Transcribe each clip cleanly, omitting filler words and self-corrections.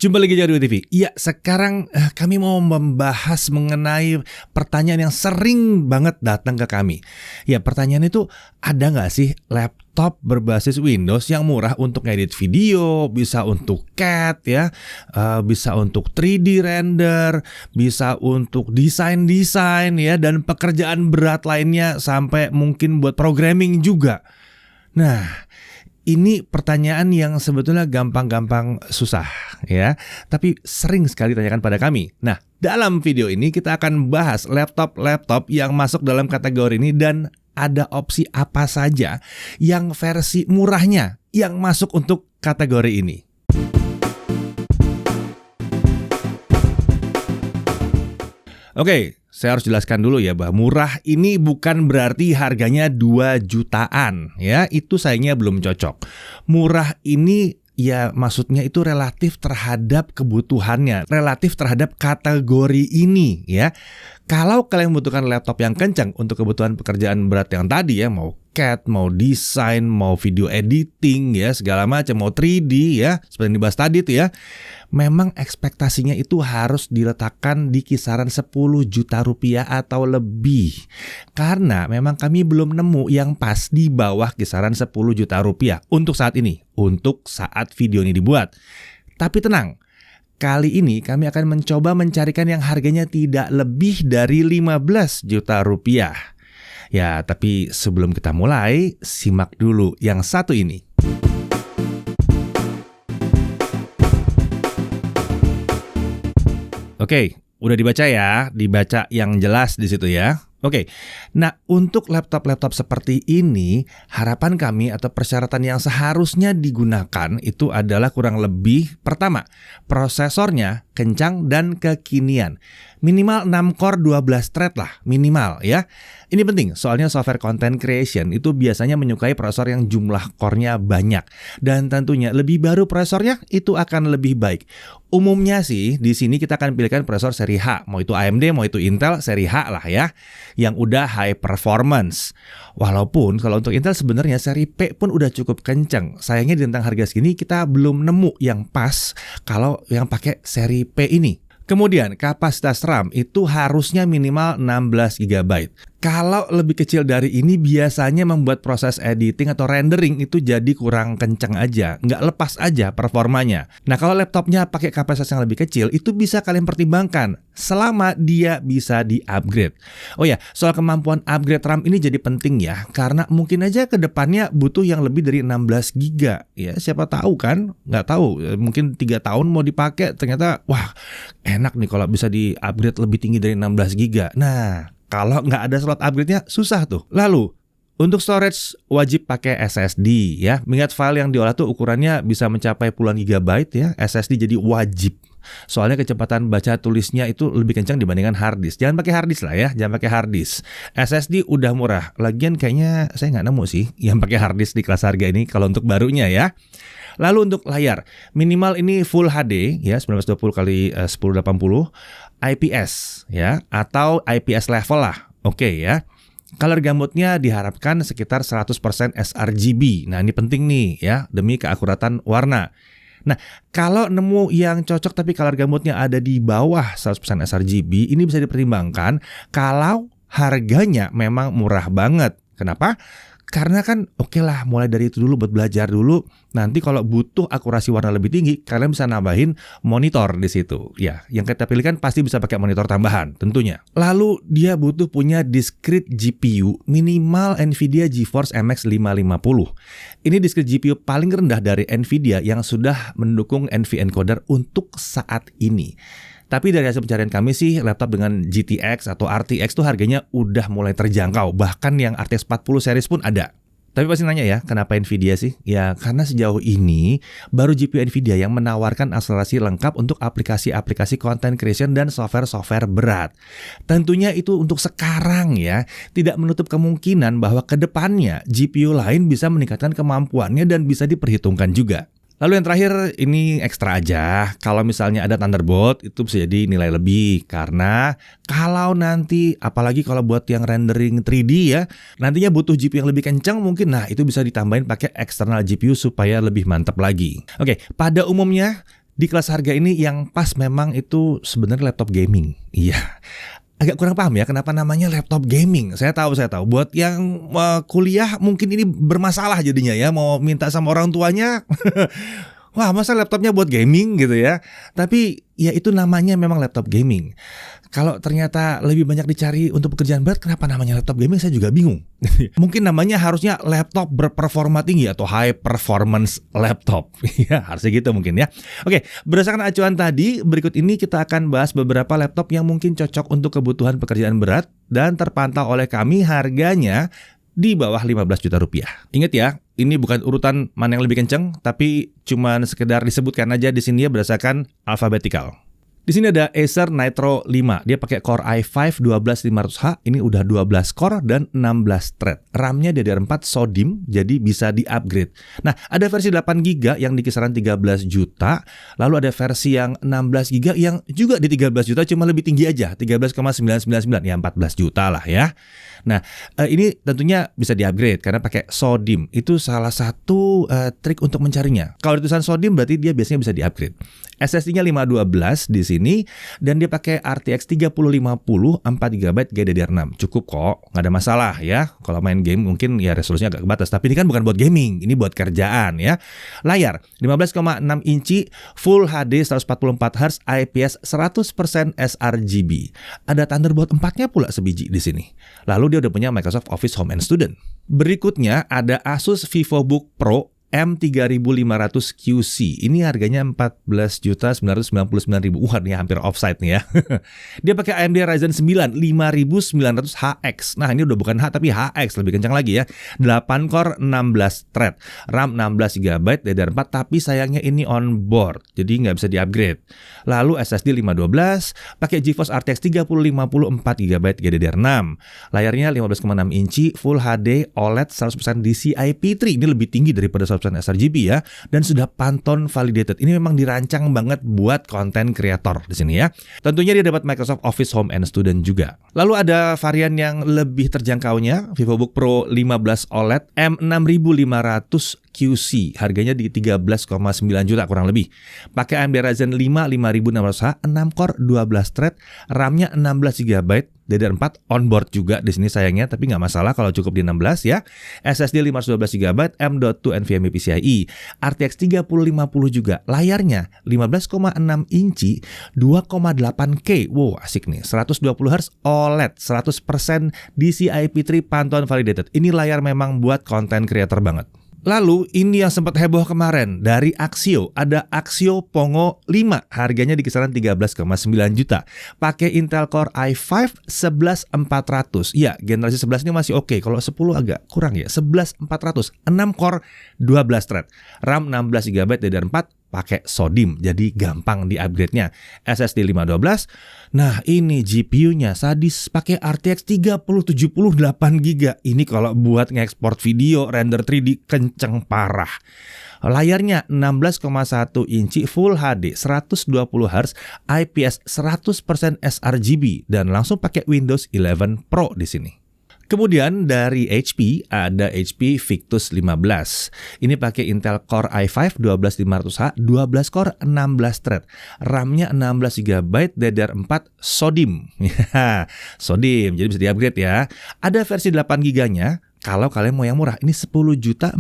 Jumpa lagi di Audio TV. Ya, sekarang kami mau membahas mengenai pertanyaan yang sering banget datang ke kami. Ya, pertanyaan itu, ada nggak sih laptop berbasis Windows yang murah untuk ngedit video, bisa untuk CAD ya, bisa untuk 3D render, bisa untuk desain ya, dan pekerjaan berat lainnya sampai mungkin buat programming juga. Nah, ini pertanyaan yang sebetulnya gampang-gampang susah ya, tapi sering sekali ditanyakan pada kami. Nah, dalam video ini kita akan bahas laptop-laptop yang masuk dalam kategori ini dan ada opsi apa saja yang versi murahnya yang masuk untuk kategori ini. Oke, saya harus jelaskan dulu ya bahwa murah ini bukan berarti harganya 2 jutaan ya, itu sayangnya belum cocok. Murah ini ya maksudnya itu relatif terhadap kebutuhannya, relatif terhadap kategori ini ya. Kalau kalian membutuhkan laptop yang kencang untuk kebutuhan pekerjaan berat yang tadi ya, mau CAD, mau desain, mau video editing ya, segala macam, mau 3D ya, seperti yang dibahas tadi tuh ya, memang ekspektasinya itu harus diletakkan di kisaran 10 juta rupiah atau lebih. Karena memang kami belum nemu yang pas di bawah kisaran 10 juta rupiah untuk saat ini, untuk saat video ini dibuat. Tapi tenang, kali ini kami akan mencoba mencarikan yang harganya tidak lebih dari 15 juta rupiah. Ya, tapi sebelum kita mulai, simak dulu yang satu ini. Oke, udah dibaca ya, dibaca yang jelas di situ ya. Oke, nah untuk laptop-laptop seperti ini, harapan kami atau persyaratan yang seharusnya digunakan itu adalah kurang lebih, pertama, prosesornya kencang dan kekinian. Minimal 6 core 12 thread lah, minimal ya. Ini penting, soalnya software content creation itu biasanya menyukai prosesor yang jumlah core-nya banyak. Dan tentunya lebih baru prosesornya itu akan lebih baik. Umumnya sih di sini kita akan pilihkan prosesor seri H, mau itu AMD, mau itu Intel, seri H lah ya, yang udah high performance. Walaupun kalau untuk Intel sebenarnya seri P pun udah cukup kenceng. Sayangnya di tentang harga segini kita belum nemu yang pas kalau yang pakai seri P ini. Kemudian kapasitas RAM itu harusnya minimal 16 GB. Kalau lebih kecil dari ini biasanya membuat proses editing atau rendering itu jadi kurang kencang aja, nggak lepas aja performanya. Nah kalau laptopnya pakai kapasitas yang lebih kecil itu bisa kalian pertimbangkan selama dia bisa di-upgrade. Oh ya, soal kemampuan upgrade RAM ini jadi penting ya, karena mungkin aja ke depannya butuh yang lebih dari 16 GB. Ya siapa tahu kan, nggak tahu, mungkin 3 tahun mau dipakai ternyata wah enak nih kalau bisa di-upgrade lebih tinggi dari 16 GB. Nah, kalau nggak ada slot upgrade-nya susah tuh. Lalu, untuk storage wajib pakai SSD ya. Mengingat file yang diolah tuh ukurannya bisa mencapai puluhan gigabyte ya. SSD jadi wajib. Soalnya kecepatan baca tulisnya itu lebih kencang dibandingkan hard disk. Jangan pakai hard disk lah ya, jangan pakai hard disk. SSD udah murah. Lagian kayaknya saya nggak nemu sih yang pakai hard disk di kelas harga ini kalau untuk barunya ya. Lalu untuk layar, minimal ini Full HD ya, 1920x1080 IPS ya, atau IPS level lah. Oke ya. Color gamutnya diharapkan sekitar 100% sRGB. Nah, ini penting nih ya, demi keakuratan warna. Nah, kalau nemu yang cocok tapi color gamutnya ada di bawah 100% sRGB, ini bisa dipertimbangkan kalau harganya memang murah banget. Kenapa? Karena kan oke lah, mulai dari itu dulu buat belajar dulu. Nanti kalau butuh akurasi warna lebih tinggi, kalian bisa nambahin monitor di situ. Ya, yang kita pilihkan pasti bisa pakai monitor tambahan tentunya. Lalu dia butuh punya discrete GPU minimal Nvidia GeForce MX 550. Ini discrete GPU paling rendah dari Nvidia yang sudah mendukung NVEncoder untuk saat ini. Tapi dari hasil pencarian kami sih, laptop dengan GTX atau RTX tuh harganya udah mulai terjangkau. Bahkan yang RTX 40 series pun ada. Tapi pasti nanya ya, kenapa Nvidia sih? Ya karena sejauh ini baru GPU Nvidia yang menawarkan akselerasi lengkap untuk aplikasi-aplikasi content creation dan software-software berat. Tentunya itu untuk sekarang ya, tidak menutup kemungkinan bahwa ke depannya GPU lain bisa meningkatkan kemampuannya dan bisa diperhitungkan juga. Lalu yang terakhir ini ekstra aja, kalau misalnya ada Thunderbolt itu bisa jadi nilai lebih. Karena kalau nanti, apalagi kalau buat yang rendering 3D ya, nantinya butuh GPU yang lebih kencang mungkin, nah itu bisa ditambahin pakai external GPU supaya lebih mantap lagi. Oke, pada umumnya Di kelas harga ini yang pas memang itu sebenarnya laptop gaming. Iya. Agak kurang paham ya kenapa namanya laptop gaming. Saya tahu. Buat yang kuliah mungkin ini bermasalah jadinya ya, mau minta sama orang tuanya. Wah, masa laptopnya buat gaming gitu ya. Tapi ya itu namanya memang laptop gaming. Kalau ternyata lebih banyak dicari untuk pekerjaan berat, kenapa namanya laptop gaming saya juga bingung. Mungkin namanya harusnya laptop berperforma tinggi atau high performance laptop. Ya, harusnya gitu mungkin ya. Oke, berdasarkan acuan tadi, berikut ini kita akan bahas beberapa laptop yang mungkin cocok untuk kebutuhan pekerjaan berat dan terpantau oleh kami harganya di bawah 15 juta rupiah. Ingat ya, ini bukan urutan mana yang lebih kenceng, tapi cuman sekedar disebutkan aja di sini ya berdasarkan alfabetikal. Di sini ada Acer Nitro 5. Dia pakai Core i5 12500H. Ini udah 12 core dan 16 thread. RAM-nya DDR4 SODIMM, jadi bisa di-upgrade. Nah, ada versi 8GB yang di kisaran 13 juta. Lalu ada versi yang 16GB yang juga di 13 juta, cuma lebih tinggi aja, 13,999. Ya 14 juta lah ya. Nah, ini tentunya bisa di-upgrade karena pakai SODIMM. Itu salah satu trik untuk mencarinya. Kalau tulisan SODIMM berarti dia biasanya bisa di-upgrade. SSD-nya 512 di sini dan dia pakai RTX 3050 4GB GDDR6. Cukup kok, nggak ada masalah ya. Kalau main game mungkin ya resolusinya agak kebatas, tapi ini kan bukan buat gaming, ini buat kerjaan ya. Layar 15,6 inci Full HD 144Hz IPS 100% sRGB. Ada Thunderbolt 4-nya pula sebiji di sini. Lalu dia udah punya Microsoft Office Home and Student. Berikutnya ada Asus VivoBook Pro M3500 QC. Ini harganya 14.999.000. Ini hampir offside nih ya. Dia pakai AMD Ryzen 9 5900HX. Nah, ini udah bukan H tapi HX, lebih kencang lagi ya. 8 core 16 thread. RAM 16GB DDR4 tapi sayangnya ini on board. Jadi nggak bisa di-upgrade. Lalu SSD 512 pakai GeForce RTX 3050 4GB GDDR6. Layarnya 15,6 inci Full HD OLED 100% DCI-P3. Ini lebih tinggi daripada sRGB ya, dan sudah Pantone validated. Ini memang dirancang banget buat konten kreator di sini ya. Tentunya dia dapat Microsoft Office Home and Student juga. Lalu ada varian yang lebih terjangkaunya, VivoBook Pro 15 OLED M6500 QC, harganya di 13,9 juta kurang lebih. Pakai AMD Ryzen 5 5600H, 6 core 12 thread, RAM-nya 16GB, DDR4 onboard juga di sini sayangnya, tapi nggak masalah kalau cukup di 16 ya. SSD 512GB, M.2 NVMe PCIe, RTX 3050 juga. Layarnya 15,6 inci, 2,8K. Wow, asik nih. 120Hz OLED, 100% DCI-P3 Pantone validated. Ini layar memang buat konten creator banget. Lalu ini yang sempat heboh kemarin dari Axio, ada Axio Pongo 5, harganya di kisaran 13,9 juta. Pakai Intel Core i5 11400. Ya, generasi 11 ini masih oke. Kalau 10 agak kurang ya. 11400, 6 core 12 thread. RAM 16GB DDR4 pakai SODIMM, jadi gampang di-upgrade-nya. SSD 512. Nah, ini GPU-nya sadis, pakai RTX 3070 8GB. Ini kalau buat ngekspor video render 3D kenceng parah. Layarnya 16,1 inci Full HD 120Hz IPS 100% sRGB dan langsung pakai Windows 11 Pro di sini. Kemudian dari HP ada HP Victus 15. Ini pakai Intel Core i5 12500H, 12 core 16 thread. RAM-nya 16GB, DDR4 SODIMM. SODIMM, jadi bisa di-upgrade ya. Ada versi 8GB-nya. Kalau kalian mau yang murah, ini 10.499.000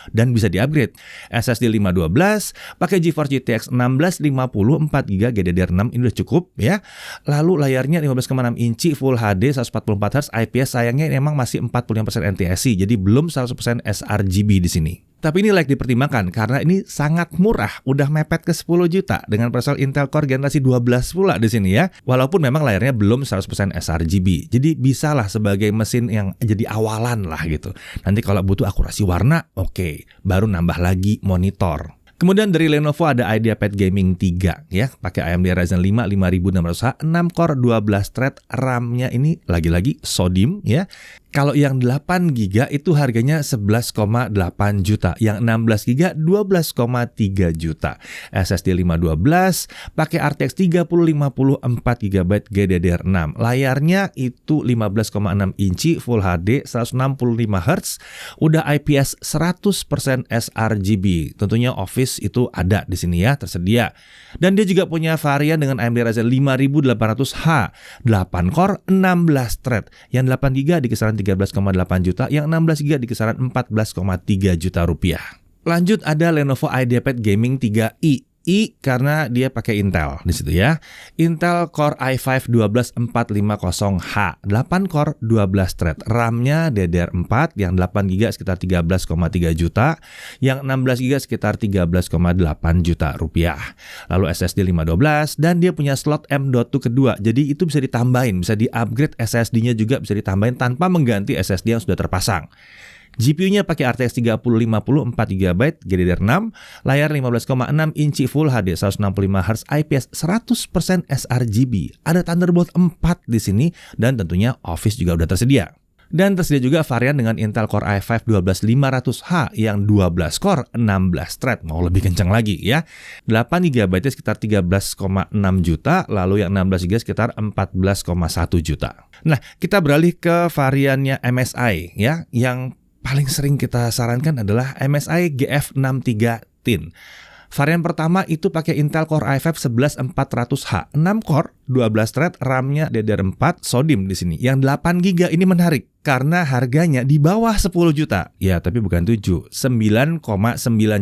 dan bisa di-upgrade. SSD 512, pakai GeForce GTX 1650 4GB GDDR6, ini udah cukup ya. Lalu layarnya 15,6 inci Full HD 144Hz IPS, sayangnya memang masih 45% NTSC, jadi belum 100% sRGB di sini. Tapi ini layak dipertimbangkan karena ini sangat murah, udah mepet ke 10 juta dengan prosesor Intel Core generasi 12 pula di sini ya. Walaupun memang layarnya belum 100% sRGB. Jadi bisalah sebagai mesin yang jadi awalan lah gitu. Nanti kalau butuh akurasi warna, oke, baru nambah lagi monitor. Kemudian dari Lenovo ada IdeaPad Gaming 3 ya, pakai AMD Ryzen 5 5600H, 6 core 12 thread, RAM-nya ini lagi-lagi SODIMM ya. Kalau yang 8 GB itu harganya 11,8 juta, yang 16 GB 12,3 juta. SSD 512 pakai RTX 3050 4 GB GDDR6. Layarnya itu 15,6 inci Full HD 165 Hz, udah IPS 100% sRGB. Tentunya Office itu ada di sini ya, tersedia. Dan dia juga punya varian dengan AMD Ryzen 5800H, 8 core, 16 thread. Yang 8 GB di kisaran 13,8 juta, yang 16 GB di kisaran 14,3 juta rupiah. Lanjut ada Lenovo IdeaPad Gaming 3i. Karena dia pakai Intel di situ ya. Intel Core i5 12450H, 8 core, 12 thread. RAM-nya DDR4, yang 8 GB sekitar 13,3 juta, yang 16 GB sekitar 13,8 juta rupiah. Lalu SSD 512 dan dia punya slot M.2 kedua. Jadi itu bisa ditambahin, bisa di-upgrade SSD-nya juga bisa ditambahin tanpa mengganti SSD yang sudah terpasang. GPU-nya pakai RTX 3050 4 GB GDDR6, layar 15,6 inci Full HD 165 Hz IPS 100% sRGB. Ada Thunderbolt 4 di sini dan tentunya Office juga udah tersedia. Dan tersedia juga varian dengan Intel Core i5 12500H yang 12 core, 16 thread. Mau lebih kencang lagi ya. 8 GB sekitar 13,6 juta, lalu yang 16 GB sekitar 14,1 juta. Nah, kita beralih ke variannya MSI ya, yang paling sering kita sarankan adalah MSI GF63 Thin. Varian pertama itu pakai Intel Core i5 11400H, 6 core, 12 thread, RAM-nya DDR4 SODIMM di sini. Yang 8 GB ini menarik karena harganya di bawah 10 juta. Ya, tapi bukan 7, 9,9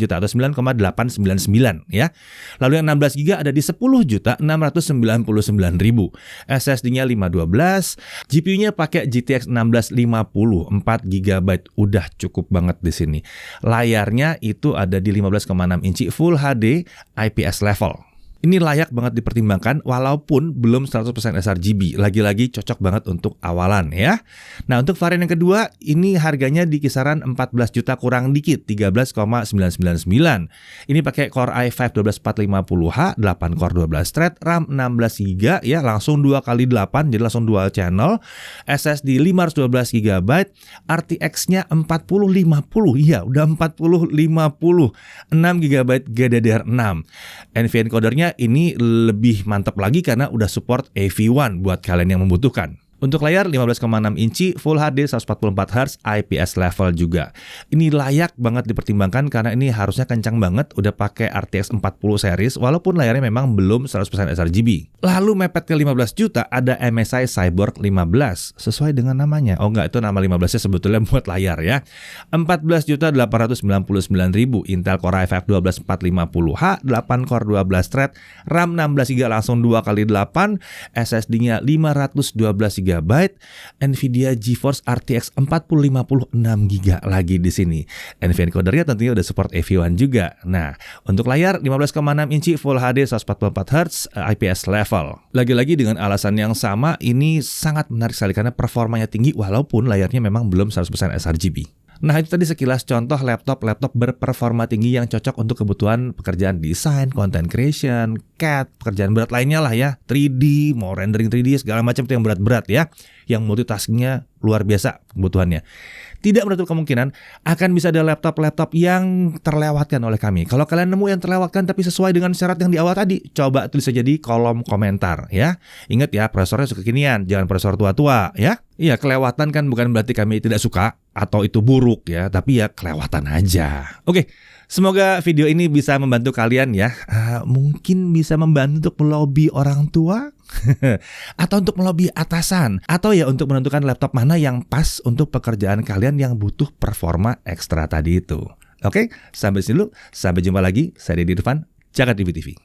juta atau 9,899 ya. Lalu yang 16 GB ada di 10 juta 699 ribu. SSD-nya 512, GPU-nya pakai GTX 1650, 4 GB, udah cukup banget di sini. Layarnya itu ada di 15,6 inci Full HD IPS level. Ini layak banget dipertimbangkan walaupun belum 100% sRGB. Lagi-lagi cocok banget untuk awalan ya. Nah, untuk varian yang kedua ini harganya di kisaran 14 juta kurang dikit, 13,999. Ini pakai Core i5 12450H, 8 core 12 thread, RAM 16 GB ya, langsung 2x8 jadi langsung dual channel. SSD 512 GB, RTX-nya 4050. Iya, udah 4050. 6 GB GDDR6. NVIDIA encodernya ini lebih mantap lagi karena udah support AV1 buat kalian yang membutuhkan. Untuk layar 15,6 inci Full HD 144 Hz IPS level juga. Ini layak banget dipertimbangkan karena ini harusnya kencang banget, udah pakai RTX 40 series walaupun layarnya memang belum 100% sRGB. Lalu mepet ke 15 juta ada MSI Cyborg 15 sesuai dengan namanya. Oh enggak, itu nama 15-nya sebetulnya buat layar ya. 14.899.000 Intel Core i5 12450H, 8 core 12 thread, RAM 16 GB langsung 2x8, SSD-nya 512 GB, NVIDIA GeForce RTX 4050 6 GB lagi di sini. NVIDIA encodernya tentunya udah support AV1 juga. Nah, untuk layar 15,6 inci Full HD 144 Hz IPS level. Lagi-lagi dengan alasan yang sama, ini sangat menarik sekali karena performanya tinggi walaupun layarnya memang belum 100% sRGB. Nah, itu tadi sekilas contoh laptop berperforma tinggi yang cocok untuk kebutuhan pekerjaan desain, content creation, CAD, pekerjaan berat lainnya lah ya, 3D, mau rendering 3D, segala macam itu yang berat-berat ya, yang multitaskingnya luar biasa kebutuhannya. Tidak menutup kemungkinan akan bisa ada laptop-laptop yang terlewatkan oleh kami. Kalau kalian nemu yang terlewatkan tapi sesuai dengan syarat yang di awal tadi, coba tulis aja di kolom komentar ya. Ingat ya, prosesornya suka kekinian, jangan prosesor tua-tua ya. Iya, kelewatan kan bukan berarti kami tidak suka atau itu buruk ya, tapi ya kelewatan aja. Oke, semoga video ini bisa membantu kalian ya. Mungkin bisa membantu untuk melobi orang tua atau untuk melobi atasan, atau ya untuk menentukan laptop mana yang pas untuk pekerjaan kalian yang butuh performa ekstra tadi itu. Oke, sampai sini dulu. Sampai jumpa lagi. Saya Deddy Irfan, Jakarta TV.